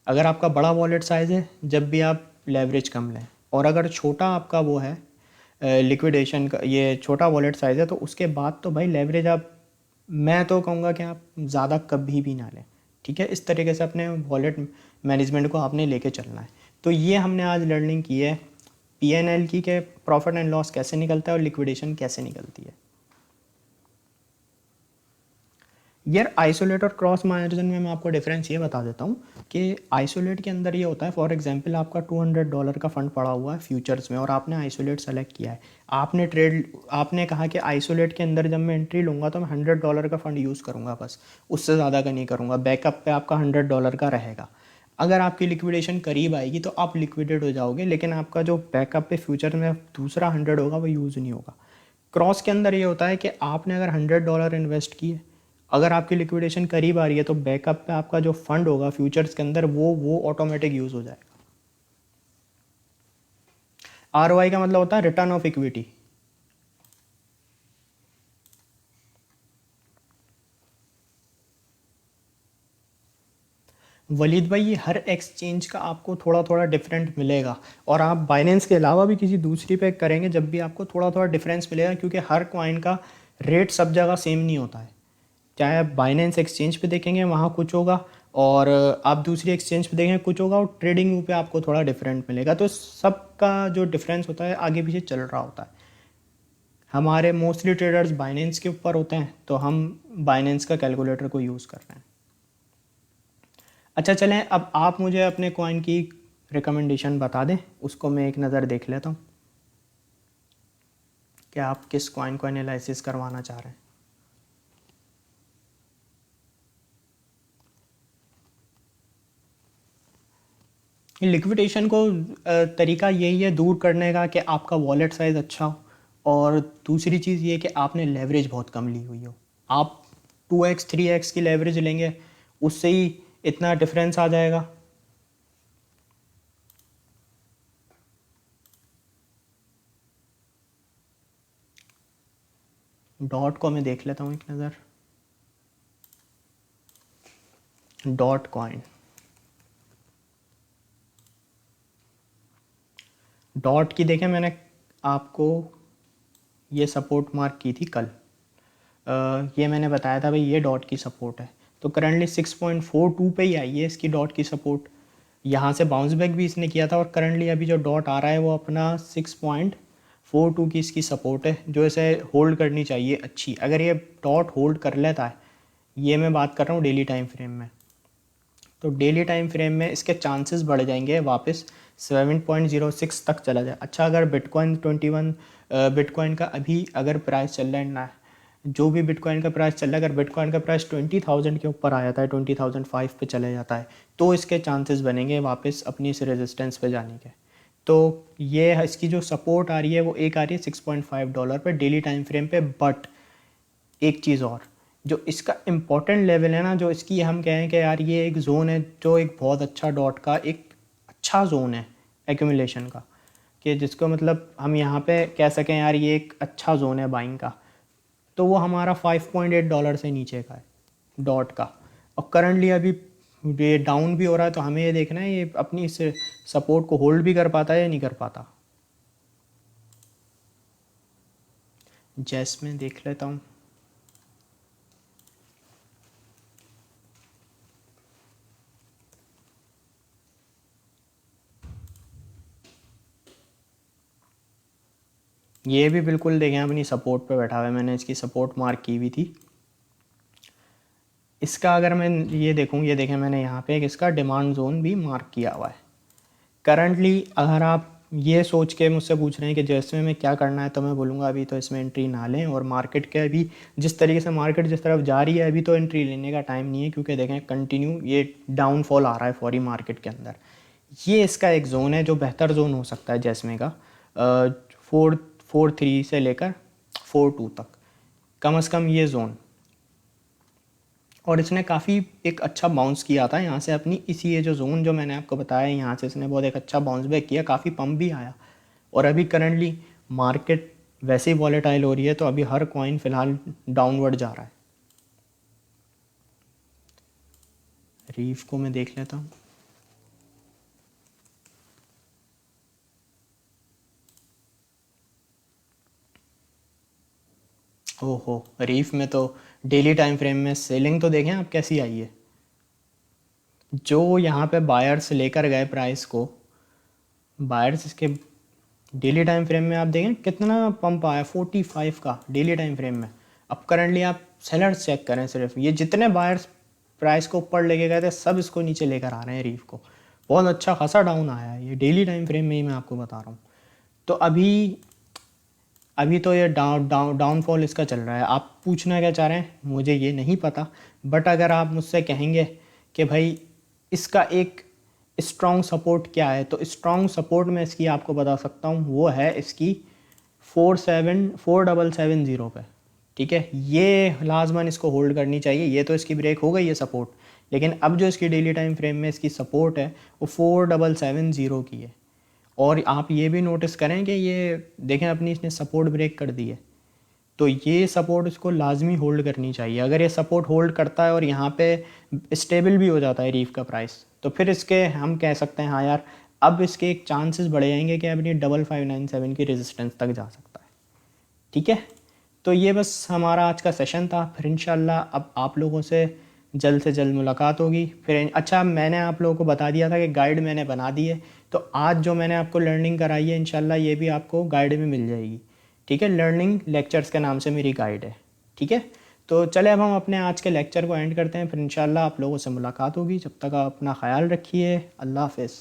अगर आपका बड़ा वॉलेट साइज़ है जब भी आप लेवरेज कम लें, और अगर छोटा आपका वो है लिक्विडेशन का, ये छोटा वॉलेट साइज़ है, तो उसके बाद तो भाई लेवरेज आप, मैं तो कहूँगा कि आप ज़्यादा कभी भी ना लें, ठीक है। इस तरीके से अपने वॉलेट मैनेजमेंट को आपने लेके चलना है। तो ये हमने आज लर्निंग की है PNL की, के प्रॉफिट एंड लॉस कैसे निकलता है और लिक्विडेशन कैसे निकलती है। यार आइसोलेट और क्रॉस मार्जिन में मैं आपको डिफरेंस ये बता देता हूँ कि आइसोलेट के अंदर ये होता है, फॉर एग्जांपल आपका $200 का फंड पड़ा हुआ है फ्यूचर्स में और आपने आइसोलेट सेलेक्ट किया है। आपने कहा कि आइसोलेट के अंदर जब मैं एंट्री लूँगा तो मैं $100 का फंड यूज़ करूँगा, बस उससे ज़्यादा का नहीं करूँगा, बैकअप पे आपका $100 का रहेगा। अगर आपकी लिक्विडेशन करीब आएगी तो आप लिक्विडेट हो जाओगे, लेकिन आपका जो बैकअप पे फ्यूचर में दूसरा 100 होगा वो यूज़ नहीं होगा। क्रॉस के अंदर ये होता है कि आपने अगर $100 इन्वेस्ट किए, अगर आपकी लिक्विडेशन करीब आ रही है तो बैकअप पे आपका जो फंड होगा फ्यूचर्स के अंदर वो ऑटोमेटिक यूज़ हो जाएगा। ROI का मतलब होता है रिटर्न ऑफ इक्विटी। वलीद भाई, ये हर एक्सचेंज का आपको थोड़ा थोड़ा डिफरेंट मिलेगा, और आप बाइनेंस के अलावा भी किसी दूसरी पे करेंगे जब भी आपको थोड़ा थोड़ा डिफरेंस मिलेगा, क्योंकि हर कॉइन का रेट सब जगह सेम नहीं होता है। चाहे आप बाइनेंस एक्सचेंज पे देखेंगे वहाँ कुछ होगा, और आप दूसरी एक्सचेंज पे देखेंगे कुछ होगा, और ट्रेडिंग व्यू पे आपको थोड़ा डिफरेंट मिलेगा। तो सबका जो डिफरेंस होता है आगे पीछे चल रहा होता है। हमारे मोस्टली ट्रेडर्स बाइनेंस के ऊपर होते हैं तो हम बाइनेंस का कैलकुलेटर को यूज़ कर रहे हैं। अच्छा चलें, अब आप मुझे अपने कॉइन की रिकमेंडेशन बता दें, उसको मैं एक नज़र देख लेता हूँ कि आप किस कॉइन को एनालिसिस करवाना चाह रहे हैं। लिक्विडेशन को तरीका यही है दूर करने का कि आपका वॉलेट साइज़ अच्छा हो, और दूसरी चीज़ ये कि आपने लेवरेज बहुत कम ली हुई हो। आप 2x 3x की लेवरेज लेंगे उससे ही इतना डिफरेंस आ जाएगा। डॉट को मैं देख लेता हूँ एक नज़र। डॉट कॉइन, डॉट की देखें मैंने आपको ये सपोर्ट मार्क की थी कल। ये मैंने बताया था भाई ये डॉट की सपोर्ट है, तो करंटली 6.42 पे ही आई है इसकी डॉट की सपोर्ट। यहाँ से बाउंस बैक भी इसने किया था और करंटली अभी जो डॉट आ रहा है वो अपना 6.42 की इसकी सपोर्ट है, जो इसे होल्ड करनी चाहिए अच्छी। अगर ये डॉट होल्ड कर लेता है, ये मैं बात कर रहा हूँ डेली टाइम फ्रेम में, तो डेली टाइम फ्रेम में इसके चांसेस बढ़ जाएंगे वापस 7.06 तक चला जाए। अच्छा, अगर बिटकॉइन 21 बिटकॉइन का अभी अगर प्राइस चल रहा है ना, जो भी बिटकॉइन का प्राइस चल रहा है, अगर बिटकॉइन का प्राइस 20,000 के ऊपर आ जाता है, 20,005 पे चले जाता है, तो इसके चांसेस बनेंगे वापस अपनी इस रेजिस्टेंस पे जाने के। तो ये इसकी जो सपोर्ट आ रही है वो एक आ रही है $6.5 पे डेली टाइम फ्रेम पे। बट एक चीज़ और, जो इसका इम्पोर्टेंट लेवल है ना, जो इसकी हम कहें कि यार ये एक जोन है जो एक बहुत अच्छा डॉट का एक अच्छा जोन है एक्यूमुलेशन का, कि जिसको मतलब हम यहाँ पे कह सकें यार ये एक अच्छा जोन है बाइंग का, तो वो हमारा $5.8 से नीचे का है डॉट का। और करंटली अभी ये डाउन भी हो रहा है, तो हमें ये देखना है ये अपनी इस सपोर्ट को होल्ड भी कर पाता है या नहीं कर पाता। जैस में देख लेता हूँ। ये भी बिल्कुल देखें अपनी सपोर्ट पे बैठा हुआ है, मैंने इसकी सपोर्ट मार्क की हुई थी। इसका अगर मैं ये देखूँ, ये देखें मैंने यहाँ पे एक इसका डिमांड जोन भी मार्क किया हुआ है। करंटली अगर आप ये सोच के मुझसे पूछ रहे हैं कि जैसे में क्या करना है, तो मैं बोलूँगा अभी तो इसमें एंट्री ना लें। और मार्केट के अभी जिस तरीके से मार्केट जिस तरफ जा रही है, अभी तो एंट्री लेने का टाइम नहीं है, क्योंकि देखें कंटिन्यू ये डाउनफॉल आ रहा है फॉरी मार्केट के अंदर। ये इसका एक जोन है जो बेहतर जोन हो सकता है जैसमे का, 4.3 से लेकर 4.2 तक, कम से कम ये जोन। और इसने काफ़ी एक अच्छा बाउंस किया था यहाँ से अपनी इसी ये जो जोन जो मैंने आपको बताया, यहाँ से इसने बहुत एक अच्छा बाउंस बैक किया, काफ़ी पंप भी आया। और अभी करंटली मार्केट वैसे ही वॉलेटाइल हो रही है, तो अभी हर कॉइन फिलहाल डाउनवर्ड जा रहा है। रीफ को मैं देख लेता हूँ। ओहो, रीफ में तो डेली टाइम फ्रेम में सेलिंग तो देखें आप कैसी आई है। जो यहाँ पे बायर्स लेकर गए प्राइस को, बायर्स इसके डेली टाइम फ्रेम में आप देखें कितना पंप आया 45 का डेली टाइम फ्रेम में। अब करंटली आप सेलर्स चेक करें, सिर्फ ये जितने बायर्स प्राइस को ऊपर लेके गए थे सब इसको नीचे लेकर आ रहे हैं रीफ को। बहुत अच्छा खासा डाउन आया है ये डेली टाइम फ्रेम में ही, मैं आपको बता रहा हूँ। तो अभी तो ये डाउनफॉल इसका चल रहा है। आप पूछना क्या चाह रहे हैं मुझे ये नहीं पता, बट अगर आप मुझसे कहेंगे कि भाई इसका एक स्ट्रॉन्ग सपोर्ट क्या है, तो स्ट्रॉन्ग सपोर्ट मैं इसकी आपको बता सकता हूँ, वो है इसकी 4770 पे। ठीक है, ये लाजमन इसको होल्ड करनी चाहिए। ये तो इसकी ब्रेक हो गई है सपोर्ट, लेकिन अब जो इसकी डेली टाइम फ्रेम में इसकी सपोर्ट है वो 4770 की है। और आप ये भी नोटिस करें कि ये देखें अपनी इसने सपोर्ट ब्रेक कर दी है, तो ये सपोर्ट इसको लाजमी होल्ड करनी चाहिए। अगर ये सपोर्ट होल्ड करता है और यहाँ पे स्टेबल भी हो जाता है रीफ का प्राइस, तो फिर इसके हम कह सकते हैं हाँ यार अब इसके एक चांसेस बढ़ जाएंगे कि अपनी 5597 की रेजिस्टेंस तक जा सकता है। ठीक है, तो ये बस हमारा आज का सेशन था। फिर इंशाल्लाह अब आप लोगों से जल्द मुलाकात होगी। फिर अच्छा, मैंने आप लोगों को बता दिया था कि गाइड मैंने बना दी है, तो आज जो मैंने आपको लर्निंग कराई है इंशाल्लाह ये भी आपको गाइड में मिल जाएगी। ठीक है, लर्निंग लेक्चर्स के नाम से मेरी गाइड है। ठीक है, तो चले अब हम अपने आज के लेक्चर को एंड करते हैं। फिर इंशाल्लाह आप लोगों से मुलाकात होगी। जब तक आप अपना ख्याल रखिए। अल्लाह हाफ़िज़।